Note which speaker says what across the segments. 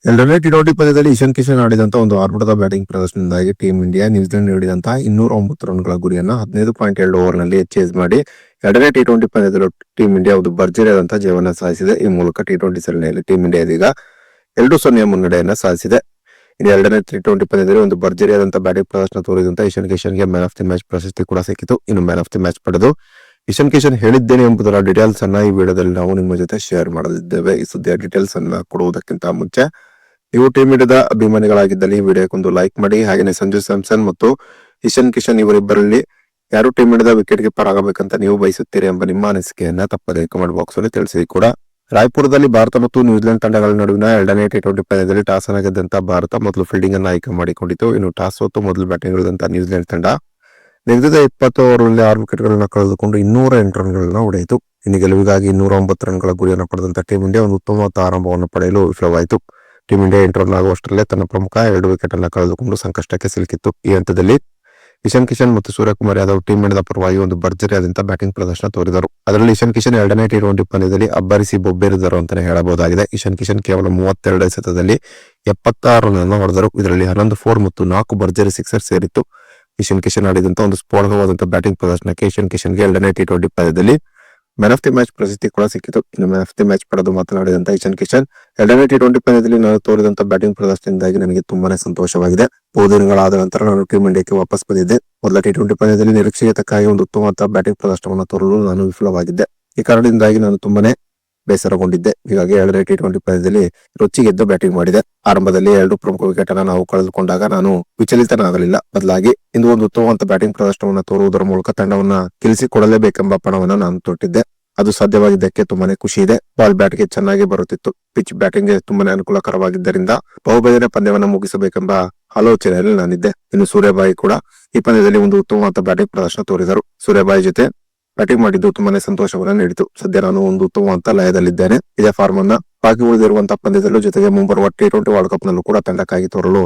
Speaker 1: ಎರಡನೇ ಟಿ20 ಪಂದ್ಯದಲ್ಲಿ ಇಶಾನ್ ಕಿಶನ್ ಆಡಿದಂತ ಒಂದು ಆರ್ಭಟದ ಬ್ಯಾಟಿಂಗ್ ಪ್ರದರ್ಶನದಿಂದಾಗಿ ಟೀಮ್ ಇಂಡಿಯಾ ನ್ಯೂಜಿಲೆಂಡ್ ನೀಡಿದಂತಹ 209 ರನ್ಗಳ ಗುರಿಯನ್ನ 15.2 ಓವರ್ನಲ್ಲಿ ಚೇಸ್ ಮಾಡಿ ಎರಡನೇ ಟಿ20 ಪಂದ್ಯದಲ್ಲೂ ಟೀಮ್ ಇಂಡಿಯಾ ಒಂದು ಭರ್ಜರಿಯಾದಂತಹ ಜಯವನ್ನ ಸಾಧಿಸಿದೆ. ಈ ಮೂಲಕ ಟಿ20 ಸರಣಿಯಲ್ಲಿ ಟೀಮ್ ಇಂಡಿಯಾ ಇದೀಗ 2-0 ಮುನ್ನಡೆಯನ್ನ ಸಾಧಿಸಿದೆ. ಇನ್ನು ಎರಡನೇ ಟಿ20 ಪಂದ್ಯದಲ್ಲಿ ಒಂದು ಭರ್ಜರಿಯಾದಂತಹ ಬ್ಯಾಟಿಂಗ್ ಪ್ರದರ್ಶನ ತೋರಿದಂತಹ ಇಶಾನ್ ಕಿಶನ್ಗೆ ಮ್ಯಾನ್ ಆಫ್ ದಿ ಮ್ಯಾಚ್ ಪ್ರಶಸ್ತಿ ಕೂಡ ಸಿಕ್ಕಿತು. ಇನ್ನು ಮ್ಯಾನ್ ಆಫ್ ದಿ ಮ್ಯಾಚ್ ಪಡೆದು ಇಶಾನ್ ಕಿಶನ್ ಹೇಳಿದ್ದೇನೆ ಎಂಬುದರ ಡೀಟೇಲ್ಸ್ ಅನ್ನ ಈ ವಿಡಿಯೋದಲ್ಲಿ ನಾವು ನಿಮ್ಮ ಜೊತೆ ಶೇರ್ ಮಾಡಲಿದ್ದೇವೆ. ಈ ಸುದ್ದಿಯ ಡೀಟೇಲ್ಸ್ ಅನ್ನ ಕೊಡುವುದಕ್ಕಿಂತ ಮುಂಚೆ ನೀವು ಟೀಮ್ ಇಂಡಿಯಾದ ಅಭಿಮಾನಿಗಳಾಗಿದ್ದಲ್ಲಿ ವಿಡಿಯೋಕ್ಕೊಂದು ಲೈಕ್ ಮಾಡಿ. ಹಾಗೆಯೇ ಸಂಜು ಸ್ಯಾಮ್ಸನ್ ಮತ್ತು ಇಶಾನ್ ಕಿಶನ್ ಇವರಿಬ್ಬರಲ್ಲಿ ಯಾರು ಟೀಮ್ ಇಂಡಿಯಾದ ವಿಕೆಟ್ ಕೀಪರ್ ಆಗಬೇಕಂತ ನೀವು ಬಯಸುತ್ತೀರಿ ಎಂಬ ನಿಮ್ಮ ಅನಿಸಿಕೆಯನ್ನ ತಪ್ಪದೆ ಕಮೆಂಟ್ ಬಾಕ್ಸ್ ಅಲ್ಲಿ ತಿಳಿಸಿ. ಕೂಡ ರಾಯ್ಪುರದಲ್ಲಿ ಭಾರತ ಮತ್ತು ನ್ಯೂಜಿಲೆಂಡ್ ತಂಡಗಳ ನಡುವಿನ ಎರಡನೇ ಟಿ20 ಪಂದ್ಯದಲ್ಲಿ ಟಾಸ್ ಅನ್ನ ಗೆದ್ದಂತ ಭಾರತ ಮೊದಲು ಫೀಲ್ಡಿಂಗ್ ಅನ್ನು ಆಯ್ಕೆ ಮಾಡಿಕೊಂಡಿತು. ಇನ್ನು ಟಾಸ್ ಸೋತು ಮೊದಲು ಬ್ಯಾಟಿಂಗ್ ಇಳಿದಂತ ನ್ಯೂಜಿಲೆಂಡ್ ತಂಡ ನಿಗದಿತ 20 ಓವರ್ಗಳಲ್ಲಿ 6 ವಿಕೆಟ್ ಗಳನ್ನ ಕಳೆದುಕೊಂಡು 208 ರನ್ಗಳನ್ನ ಹೊಡೆಯಿತು. ಇನ್ನು ಗೆಲುವಿಗಾಗಿ 209 ರನ್ಗಳ ಗುರಿಯನ್ನು ಪಡೆದಂತ ಟೀಮ್ ಇಂಡಿಯಾ ಒಂದು ಉತ್ತಮವಾದ ಆರಂಭವನ್ನು ಪಡೆಯಲು ವಿಫಲವಾಯಿತು. ಟೀಮ್ ಇಂಡಿಯಾ 8 ರನ್ ಆಗುವಷ್ಟರಲ್ಲೇ ತನ್ನ ಪ್ರಮುಖ 2 ವಿಕೆಟ್ ಅನ್ನು ಕಳೆದುಕೊಂಡು ಸಂಕಷ್ಟಕ್ಕೆ ಸಿಲುಕಿತ್ತು. ಈ ಹಂತದಲ್ಲಿ ಇಶಾನ್ ಕಿಶನ್ ಮತ್ತು ಸೂರ್ಯಕುಮಾರ್ ಯಾದವ್ ಟೀಮ್ ಇಂಡಿಯಾದ ಪರವಾಗಿ ಒಂದು ಭರ್ಜರಿಯಾದಂತಹ ಬ್ಯಾಟಿಂಗ್ ಪ್ರದರ್ಶನ ತೋರಿದರು. ಅದರಲ್ಲಿ ಇಶಾನ್ ಕಿಶನ್ ಎರಡನೇ ಟಿ20 ಪಂದ್ಯದಲ್ಲಿ ಅಬ್ಬರಿಸಿ ಬೊಬ್ಬೇರಿದರು ಅಂತಾನೆ ಹೇಳಬಹುದಾಗಿದೆ. ಇಶಾನ್ ಕಿಶನ್ ಕೇವಲ 32 ಎಸೆತದಲ್ಲಿ 76 ರನ್ ಅನ್ನು ಹೊಡೆದರು. ಇದರಲ್ಲಿ 11 4 ಮತ್ತು 4 ಭರ್ಜರಿ ಸಿಕ್ಸರ್ ಸೇರಿತ್ತು. ಇಶಾನ್ ಕಿಶನ್ ಆಡಿದಂತ ಒಂದು ಸ್ಫೋಟಕವಾದಂತಹ ಬ್ಯಾಟಿಂಗ್ ಪ್ರದರ್ಶನಕ್ಕೆ ಇಶಾನ್ ಕಿಶನ್ಗೆ ಎರಡನೇ ಟಿ20 ಪಂದ್ಯದಲ್ಲಿ ಮ್ಯಾನ್ ಆಫ್ ದಿ ಮ್ಯಾಚ್ ಪ್ರಶಸ್ತಿ ಕೂಡ ಸಿಕ್ಕಿತು. ಇನ್ನು ಮ್ಯಾನ್ ಆಫ್ ದಿ ಮ್ಯಾಚ್ ಪಡೆದು ಮಾತನಾಡಿದಂತ ಇಶಾನ್ ಕಿಶನ್ ಎರಡನೇ ಟಿ20 ಪಂದ್ಯದಲ್ಲಿ ನಾನು ತೋರಿದಂತ ಬ್ಯಾಟಿಂಗ್ ಪ್ರದರ್ಶನದಿಂದಾಗಿ ನನಗೆ ತುಂಬಾನೇ ಸಂತೋಷವಾಗಿದೆ. ಬಹುದಿನಗಳಾದ ನಂತರ ನಾನು ಟೀಮ್ ಇಂಡಿಯಾಕ್ಕೆ ವಾಪಸ್ ಬಂದಿದ್ದೆ. ಮೊದಲ ಟಿ20 ಪಂದ್ಯದಲ್ಲಿ ನಿರೀಕ್ಷೆಗೆ ತಕ್ಕಾಗಿ ಒಂದು ಉತ್ತಮವಾದ ಬ್ಯಾಟಿಂಗ್ ಪ್ರದರ್ಶನವನ್ನು ತೋರಲು ನಾನು ವಿಫಲವಾಗಿದ್ದೆ. ಈ ಕಾರಣದಿಂದಾಗಿ ನಾನು ತುಂಬಾನೇ ಬೇಸರಗೊಂಡಿದ್ದೆ. ಹೀಗಾಗಿ ಎರಡನೇ ಟಿ20 ಪಂದ್ಯದಲ್ಲಿ ರೊಚ್ಚಿಗೆದ್ದು ಬ್ಯಾಟಿಂಗ್ ಮಾಡಿದೆ. ಆರಂಭದಲ್ಲಿ 2 ಪ್ರಮುಖ ವಿಕೆಟ್ ಅನ್ನು ನಾವು ಕಳೆದುಕೊಂಡಾಗ ನಾನು ವಿಚಲಿತನಾಗಲಿಲ್ಲ. ಬದಲಾಗಿ ಇಂದು ಒಂದು ಉತ್ತಮವಾದ ಬ್ಯಾಟಿಂಗ್ ಪ್ರದರ್ಶನವನ್ನು ತೋರುವುದರ ಮೂಲಕ ತಂಡವನ್ನ ಗೆಲ್ಲಿಸಿಕೊಡಲೇಬೇಕೆಂಬ ಪಣವನ್ನು ನಾನು ತೊಟ್ಟಿದ್ದೆ. ಅದು ಸಾಧ್ಯವಾಗಿದ್ದಕ್ಕೆ ತುಂಬಾನೇ ಖುಷಿ ಇದೆ. ಬಾಲ್ ಬ್ಯಾಟ್ಗೆ ಚೆನ್ನಾಗಿ ಬರುತ್ತಿತ್ತು. ಪಿಚ್ ಬ್ಯಾಟಿಂಗ್ ಗೆ ತುಂಬಾನೇ ಅನುಕೂಲಕರವಾಗಿದ್ದರಿಂದ ಬಹುಬೇಗನೆ ಪಂದ್ಯವನ್ನು ಮುಗಿಸಬೇಕೆಂಬ ಆಲೋಚನೆಯಲ್ಲಿ ನಾನಿದ್ದೆ. ಇನ್ನು ಸೂರ್ಯಬಾಯಿ ಕೂಡ ಈ ಪಂದ್ಯದಲ್ಲಿ ಒಂದು ಉತ್ತಮವಾದ ಬ್ಯಾಟಿಂಗ್ ಪ್ರದರ್ಶನ ತೋರಿದರು. ಸೂರ್ಯಬಾಯಿ ಜೊತೆ ಬ್ಯಾಟಿಂಗ್ ಮಾಡಿದ್ದು ತುಂಬಾನೇ ಸಂತೋಷವನ್ನ ನೀಡಿತು. ಸದ್ಯ ನಾನು ಒಂದು ಉತ್ತಮವಾದ ಲಯದಲ್ಲಿದ್ದೇನೆ. ಇದೇ ಫಾರ್ಮ್ ಅನ್ನ ಬಾಕಿ ಉಳಿದಿರುವಂತಹ ಪಂದ್ಯದಲ್ಲೂ ಜೊತೆಗೆ ಮುಂಬರುವ ಟಿ20 ವರ್ಲ್ಡ್ ಕಪ್ ನಲ್ಲೂ ಕೂಡ ತಂಡಕ್ಕಾಗಿ ತೋರಲು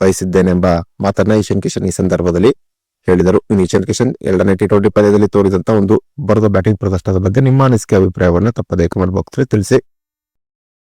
Speaker 1: ಬಯಸಿದ್ದೇನೆ ಎಂಬ ಮಾತನ್ನ ಇಶಾನ್ ಕಿಶನ್ ಈ ಸಂದರ್ಭದಲ್ಲಿ ಹೇಳಿದರು. ಇನ್ನು ಇಶಾನ್ ಕಿಶನ್ ಎರಡನೇ ಟಿ20 ಪಂದ್ಯದಲ್ಲಿ ತೋರಿದಂತಹ ಒಂದು ಬರದ ಬ್ಯಾಟಿಂಗ್ ಪ್ರದರ್ಶನದ ಬಗ್ಗೆ ನಿಮ್ಮ ಅನಿಸಿಕೆ ಅಭಿಪ್ರಾಯವನ್ನ ತಪ್ಪದೇ ಕಮೆಂಟ್ ಬಾಕ್ಸ್ ತಿಳಿಸಿ.